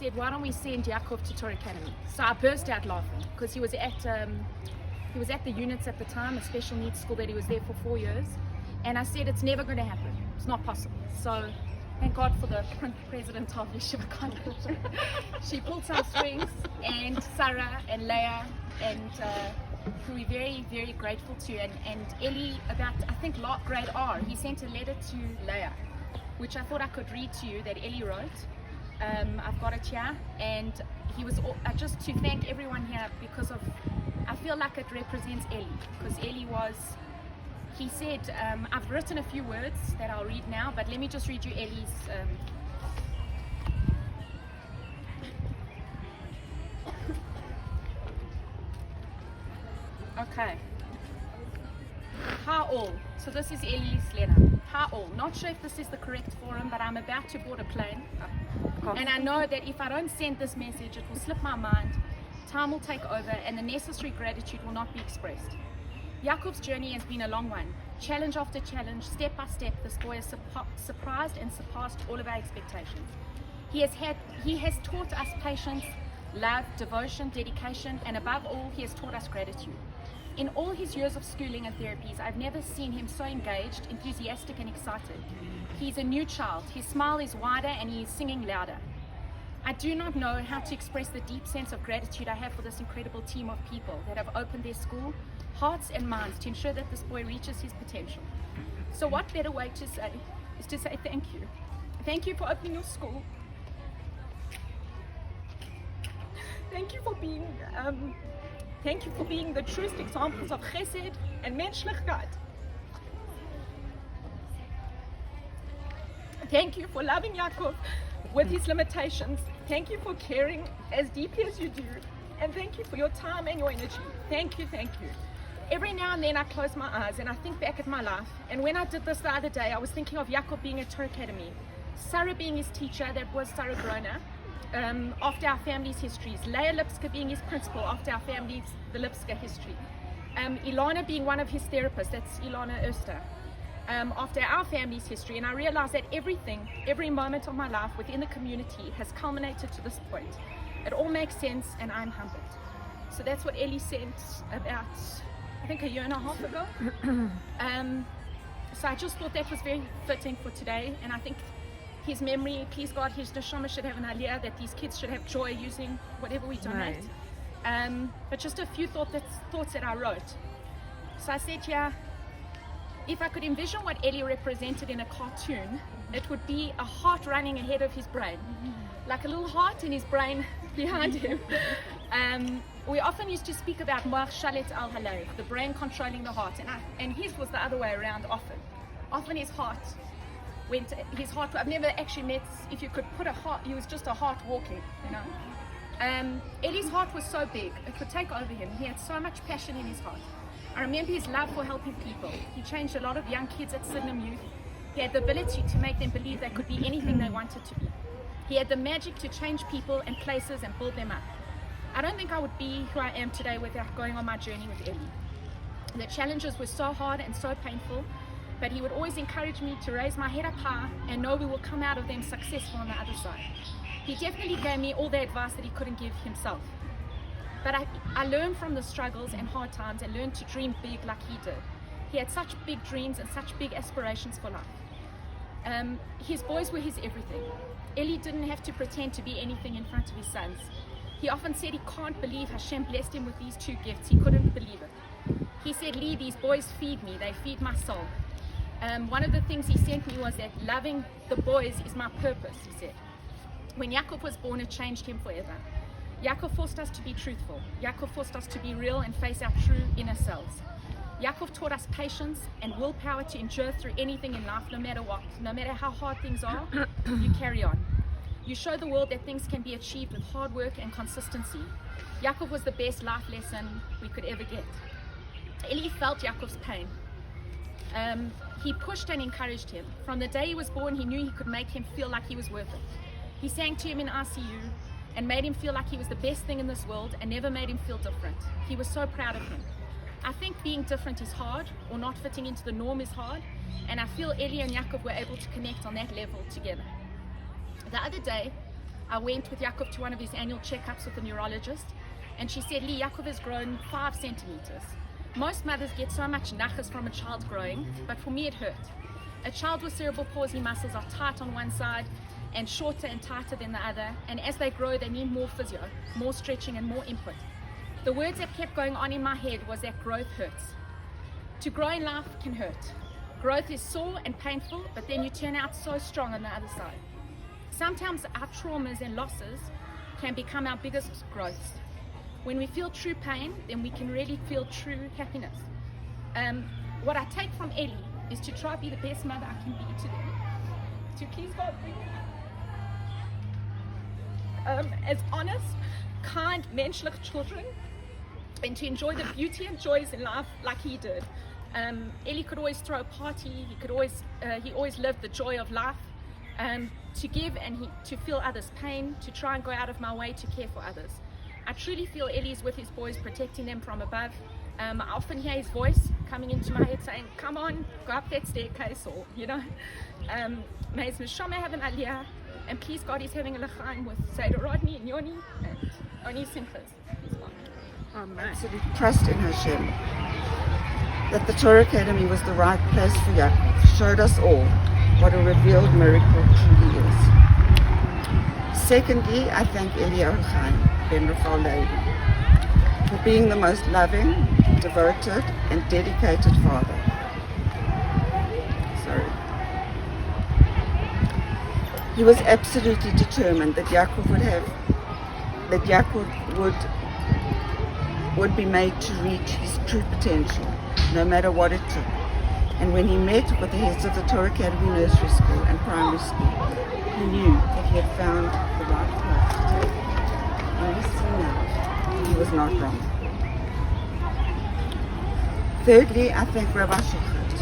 said, why don't we send Yaakov to Torah Academy? So I burst out laughing because he was at the units at the time, a special needs school that he was there for 4 years. And I said, it's never going to happen. It's not possible. So thank God for the president of Yeshiva College. She pulled some strings, and Sarah and Leah, and who we're very, very grateful to. And Eli, about, I think, grade R, he sent a letter to Leah, which I thought I could read to you, that Eli wrote. I've got it here. And he was just to thank everyone here because of, I feel like it represents Eli, because Eli was, he said, I've written a few words that I'll read now, but let me just read you Eli's. Okay. Hi all. So this is Eli's letter. Hi all. Not sure if this is the correct forum, but I'm about to board a plane. And I know that if I don't send this message, it will slip my mind, time will take over, and the necessary gratitude will not be expressed. Yaakov's journey has been a long one. Challenge after challenge, step by step, this boy has surprised and surpassed all of our expectations. He has taught us patience, love, devotion, dedication, and above all, he has taught us gratitude. In all his years of schooling and therapies, I've never seen him so engaged, enthusiastic, and excited. He's a new child. His smile is wider and he is singing louder. I do not know how to express the deep sense of gratitude I have for this incredible team of people that have opened their school, hearts and minds to ensure that this boy reaches his potential. So what better way to say is to say thank you. Thank you for opening your school. Thank you for being the truest examples of chesed and menschlichkeit. Thank you for loving Yaakov with his limitations. Thank you for caring as deeply as you do. And thank you for your time and your energy. Thank you, thank you. Every now and then I close my eyes and I think back at my life. And when I did this the other day, I was thinking of Yaakov being at Torah Academy, Sarah being his teacher, that was Sarah Grona, after our family's histories, Leah Lipska being his principal after our family's, the Lipska history, Ilana being one of his therapists, that's Ilana Oster, after our family's history. And I realized that every moment of my life within the community has culminated to this point. It all makes sense and I'm humbled. So that's what Eli sent about, I think, a year and a half ago. So I just thought that was very fitting for today, and I think his memory, please God, his neshama should have an aliyah, that these kids should have joy using whatever we donate. Right. But just a few thoughts that I wrote. So I said here, if I could envision what Eli represented in a cartoon, it would be a heart running ahead of his brain, like a little heart in his brain behind him. We often used to speak about moach shalet al halev, the brain controlling the heart, and his was the other way around. Often his heart went. I've never actually met. If you could put a heart, he was just a heart walking, you know. Eli's heart was so big it could take over him. He had so much passion in his heart. I remember his love for helping people. He changed a lot of young kids at Sydenham Youth. He had the ability to make them believe they could be anything they wanted to be. He had the magic to change people and places and build them up. I don't think I would be who I am today without going on my journey with Eli. The challenges were so hard and so painful, but he would always encourage me to raise my head up high and know we will come out of them successful on the other side. He definitely gave me all the advice that he couldn't give himself. But I learned from the struggles and hard times and learned to dream big like he did. He had such big dreams and such big aspirations for life. His boys were his everything. Eli didn't have to pretend to be anything in front of his sons. He often said he can't believe Hashem blessed him with these two gifts. He couldn't believe it. He said, Lee, these boys feed me. They feed my soul. One of the things he sent me was that loving the boys is my purpose, he said. When Yaakov was born, it changed him forever. Yaakov forced us to be truthful. Yaakov forced us to be real and face our true inner selves. Yaakov taught us patience and willpower to endure through anything in life, no matter what. No matter how hard things are, you carry on. You show the world that things can be achieved with hard work and consistency. Yaakov was the best life lesson we could ever get. Eli felt Yaakov's pain. He pushed and encouraged him. From the day he was born, he knew he could make him feel like he was worth it. He sang to him in ICU and made him feel like he was the best thing in this world and never made him feel different. He was so proud of him. I think being different is hard, or not fitting into the norm is hard, and I feel Eli and Yaakov were able to connect on that level together. The other day, I went with Yaakov to one of his annual checkups with a neurologist, and she said, Lee, Yaakov has grown 5 centimeters. Most mothers get so much nachas from a child growing, but for me it hurt. A child with cerebral palsy muscles are tight on one side and shorter and tighter than the other, and as they grow they need more physio, more stretching and more input. The words that kept going on in my head was that growth hurts. To grow in life can hurt. Growth is sore and painful, but then you turn out so strong on the other side. Sometimes our traumas and losses can become our biggest growths. When we feel true pain, then we can really feel true happiness. What I take from Ellie is to try to be the best mother I can be to them. To please God bring as honest, kind, menschlich children, and to enjoy the beauty and joys in life like he did. Ellie could always throw a party. He always lived the joy of life, to give and to feel others' pain, to try and go out of my way to care for others. I truly feel Ellie's with his boys, protecting them from above. I often hear his voice coming into my head saying, come on, go up that staircase, or, may his neshama have an aliyah, and please God, he's having a l'chaim with Seder Rodney and Yoni and Oni Simchas. Absolute trust in Hashem. That the Torah Academy was the right place for Yaakov showed us all what a revealed miracle truly is. Secondly, I thank Eliyahu Chaim ben Rafal Levi for being the most loving, devoted and dedicated father. He was absolutely determined that Yaakov would be made to reach his true potential, no matter what it took. And when he met with the heads of the Torah Academy Nursery School and Primary School, he knew that he had found the right path to take. And we see now he was not wrong. Thirdly, I thank Rabbi Shochet,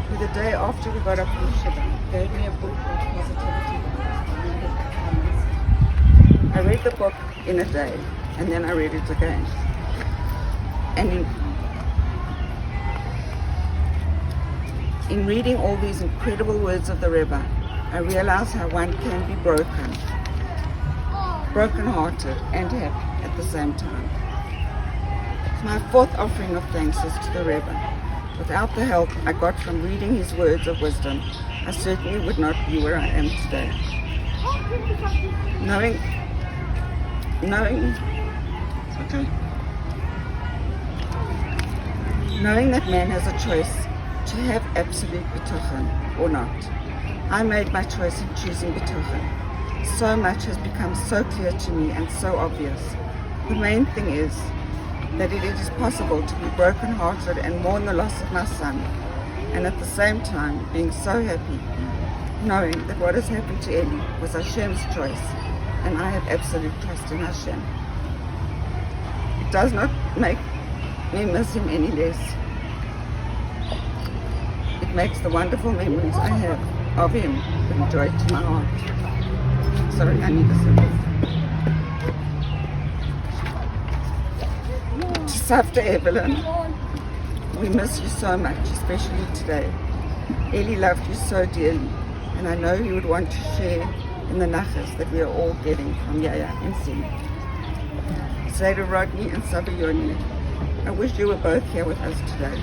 who the day after we got up from Shiva gave me a book called Positivity. I read the book in a day, and then I read it again. And in reading all these incredible words of the Rebbe, I realized how one can be broken-hearted and happy at the same time. My fourth offering of thanks is to the Rebbe. Without the help I got from reading his words of wisdom, I certainly would not be where I am today. Knowing that man has a choice to have absolute bituchen or not. I made my choice in choosing bituchen. So much has become so clear to me and so obvious. The main thing is that it is possible to be broken-hearted and mourn the loss of my son, and at the same time being so happy, knowing that what has happened to Eli was Hashem's choice, and I have absolute trust in Hashem. It does not make me miss him any less. It makes the wonderful memories I have of him bring joy to my heart. Sorry, I need a sip. To Savta Evelyn, we miss you so much, especially today. Eli loved you so dearly, and I know he would want to share in the nachas that we are all getting from Yaya and Simi. Seder Rodney and Saba Yoni, I wish you were both here with us today,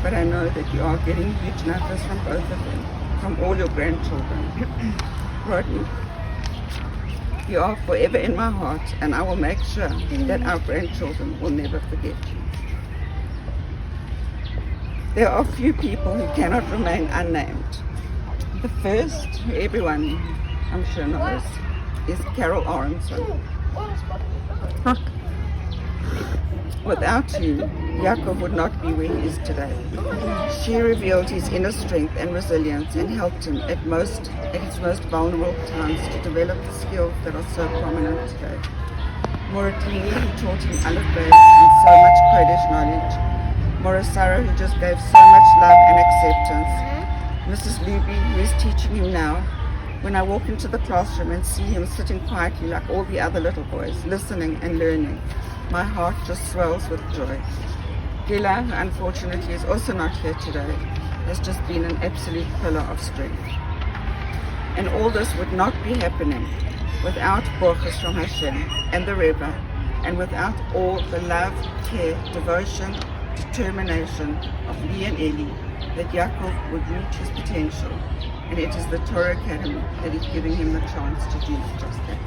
but I know that you are getting huge nachas from both of them, from all your grandchildren. Rodney, you are forever in my heart, and I will make sure that our grandchildren will never forget you. There are few people who cannot remain unnamed. The first, who everyone I'm sure knows, is Carol Aronson. Without you, Yaakov would not be where he is today. She revealed his inner strength and resilience and helped him at his most vulnerable times to develop the skills that are so prominent today. Moratini, who taught him Aleph Beis and so much Kodesh knowledge. Morasara, who just gave so much love and acceptance. Mrs. Luby, who is teaching him now. When I walk into the classroom and see him sitting quietly like all the other little boys, listening and learning, my heart just swells with joy. Gila, who unfortunately is also not here today, has just been an absolute pillar of strength. And all this would not be happening without brachas from Hashem and the Rebbe, and without all the love, care, devotion, determination of Lee and Eli, that Yaakov would reach his potential. And it is the Torah Academy that is giving him the chance to do just that.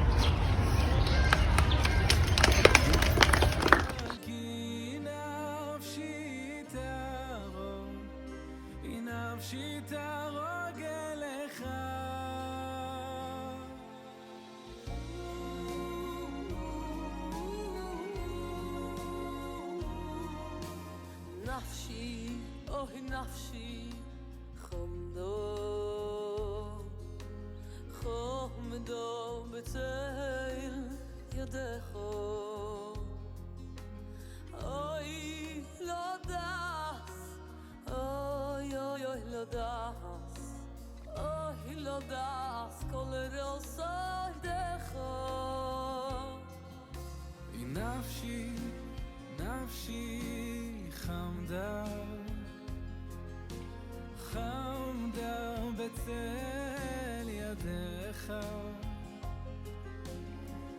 נפשי, אוי נפשי, חומדו בצל ידך. אוי לא דס, אוי אוי אוי לא דס, אוי לא דס, כל רוסי דך. נפשי, נפשי חמדה, חמדה בצל ידך.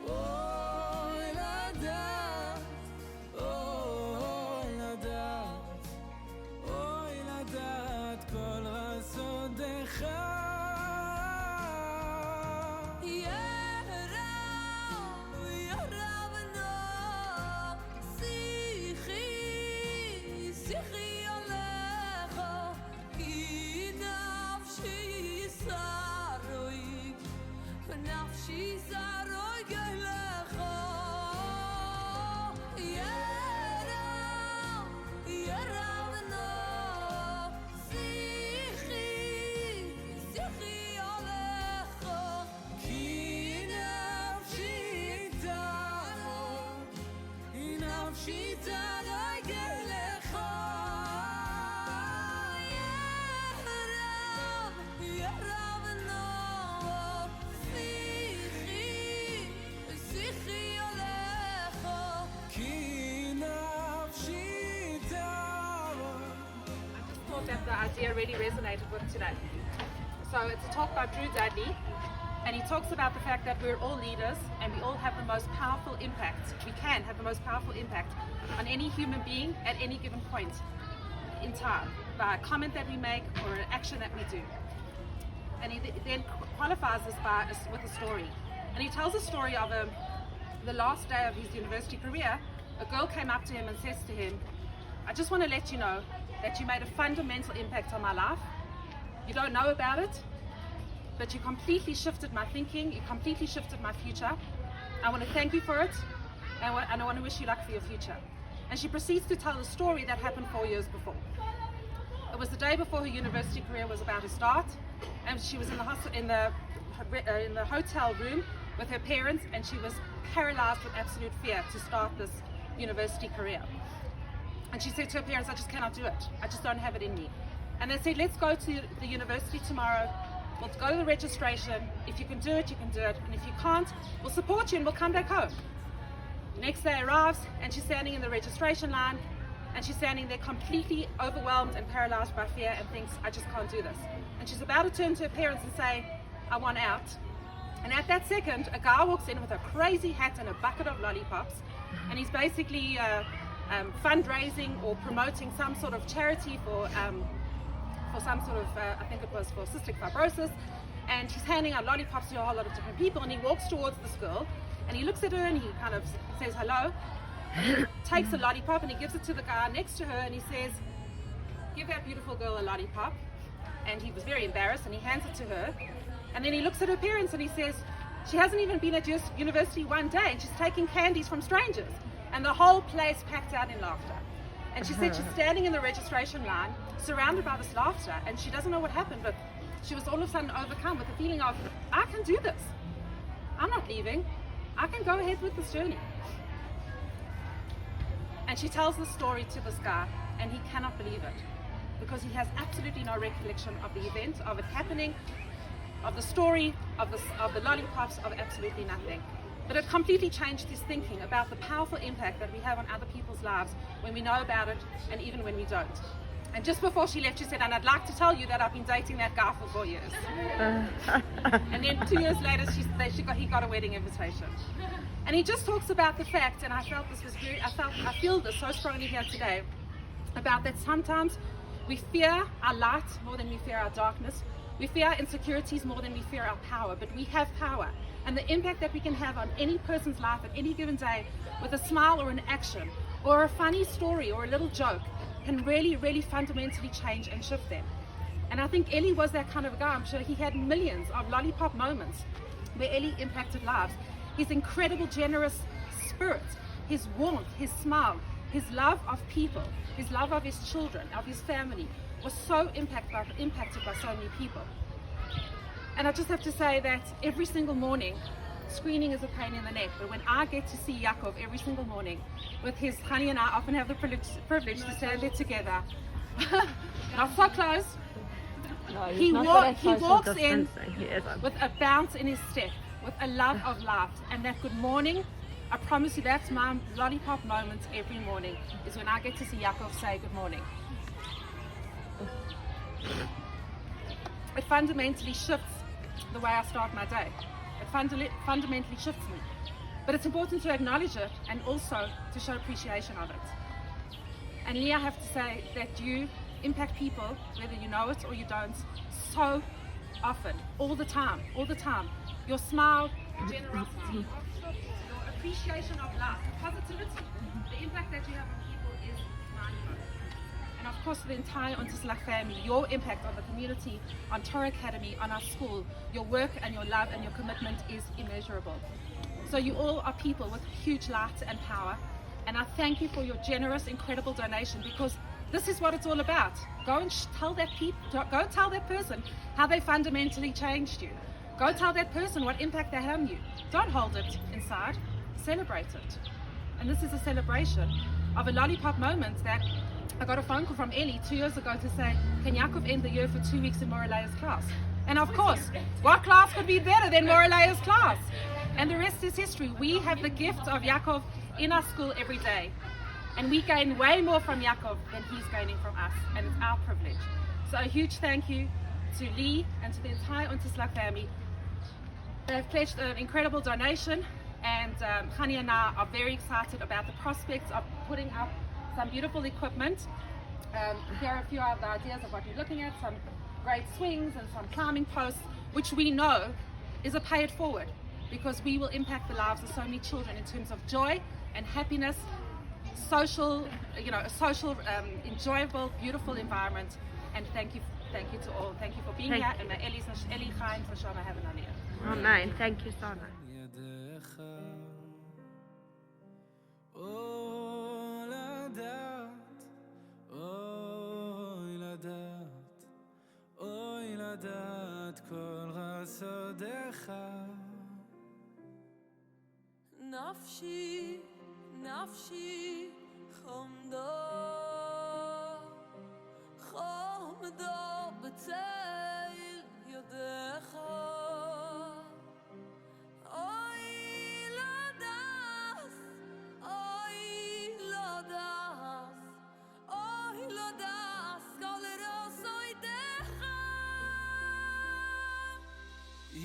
אוי לדעת, אוי לדעת, אוי לדעת כל רסודך. That the idea really resonated with today. So it's a talk by Drew Dudley, and he talks about the fact that we're all leaders and we all have the most powerful impact. We can have the most powerful impact on any human being at any given point in time by a comment that we make or an action that we do. And he then qualifies this with a story. And he tells a story of the last day of his university career. A girl came up to him and says to him, "I just want to let you know that you made a fundamental impact on my life. You don't know about it, but you completely shifted my thinking, you completely shifted my future. I want to thank you for it, and I want to wish you luck for your future." And she proceeds to tell the story that happened 4 years before. It was the day before her university career was about to start, and she was in the hotel room with her parents, and she was paralyzed with absolute fear to start this university career. And she said to her parents, "I just cannot do it. I just don't have it in me." And they said, "Let's go to the university tomorrow. We'll go to the registration. If you can do it, you can do it. And if you can't, we'll support you and we'll come back home." The next day arrives, and she's standing in the registration line, and she's standing there completely overwhelmed and paralyzed by fear and thinks, "I just can't do this." And she's about to turn to her parents and say, "I want out." And at that second, a guy walks in with a crazy hat and a bucket of lollipops, and he's basically fundraising or promoting some sort of charity for some sort of, I think it was for cystic fibrosis, and he's handing out lollipops to a whole lot of different people, and he walks towards this girl, and he looks at her and he kind of says hello, takes a lollipop and he gives it to the guy next to her, and he says, "Give that beautiful girl a lollipop." And he was very embarrassed, and he hands it to her, and then he looks at her parents and he says, "She hasn't even been at university one day, and she's taking candies from strangers." And the whole place packed out in laughter. And she said she's standing in the registration line, surrounded by this laughter, and she doesn't know what happened, but she was all of a sudden overcome with the feeling of, "I can do this. I'm not leaving. I can go ahead with this journey." And she tells the story to this guy, and he cannot believe it, because he has absolutely no recollection of the event, of it happening, of the story, of the lollipops, of absolutely nothing. But it completely changed his thinking about the powerful impact that we have on other people's lives when we know about it and even when we don't. And just before she left, she said, and I'd like to tell you that I've been dating that guy for 4 years. And then 2 years later, he got a wedding invitation. And he just talks about the fact, and I feel this so strongly here today, about that sometimes we fear our light more than we fear our darkness. We fear our insecurities more than we fear our power, but we have power. And the impact that we can have on any person's life at any given day with a smile or an action or a funny story or a little joke can really, really fundamentally change and shift them. And I think Eli was that kind of guy. I'm sure he had millions of lollipop moments where Eli impacted lives. His incredible, generous spirit, his warmth, his smile, his love of people, his love of his children, of his family, was so impacted by so many people. And I just have to say that every single morning, screening is a pain in the neck, but when I get to see Yaakov every single morning with his honey, and I often have the privilege to stand there together, not so close, No, he walks in with a bounce in his step, with a love of life, and that good morning, I promise you that's my lollipop moment every morning, is when I get to see Yaakov say good morning. It fundamentally shifts the way I start my day. It fundamentally shifts me. But it's important to acknowledge it and also to show appreciation of it. And Lee, I have to say that you impact people, whether you know it or you don't, so often, all the time. Your smile, your generosity, your appreciation of life, positivity, the impact that you have on people is mind-blowing. And of course, the entire Unterslag family, your impact on the community, on Torah Academy, on our school, your work and your love and your commitment is immeasurable. So you all are people with huge light and power. And I thank you for your generous, incredible donation, because this is what it's all about. Go and tell that person how they fundamentally changed you. Go tell that person what impact they had on you. Don't hold it inside. Celebrate it. And this is a celebration of a lollipop moment that I got a phone call from Ellie 2 years ago to say, can Yaakov end the year for 2 weeks in Moralea's class? And of course, what class could be better than Moralea's class? And the rest is history. We have the gift of Yaakov in our school every day. And we gain way more from Yaakov than he's gaining from us. And it's our privilege. So a huge thank you to Lee and to the entire Unterslag family. They've pledged an incredible donation. And Hani and I are very excited about the prospects of putting up some beautiful equipment. Here are a few of the ideas of what we're looking at, some great swings and some climbing posts, which we know is a pay it forward, because we will impact the lives of so many children in terms of joy and happiness, social, a social, enjoyable, beautiful environment. And thank you to all. Thank you for being here. And may Eli Chaim for Shama have an aliyah. Amen. Thank you so much. ידיך, אוי לדעת, אוי לדעת, אוי לדעת כל חסדיך. נפשי, נפשי, חומדו, חומדו בצל ידיך.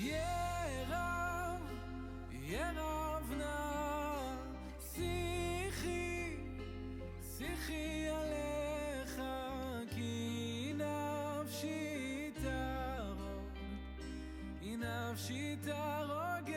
ירב, ירב נא, שיחי, שיחי עליך, כי נפשי תהרוג, כי נפשי תהרוג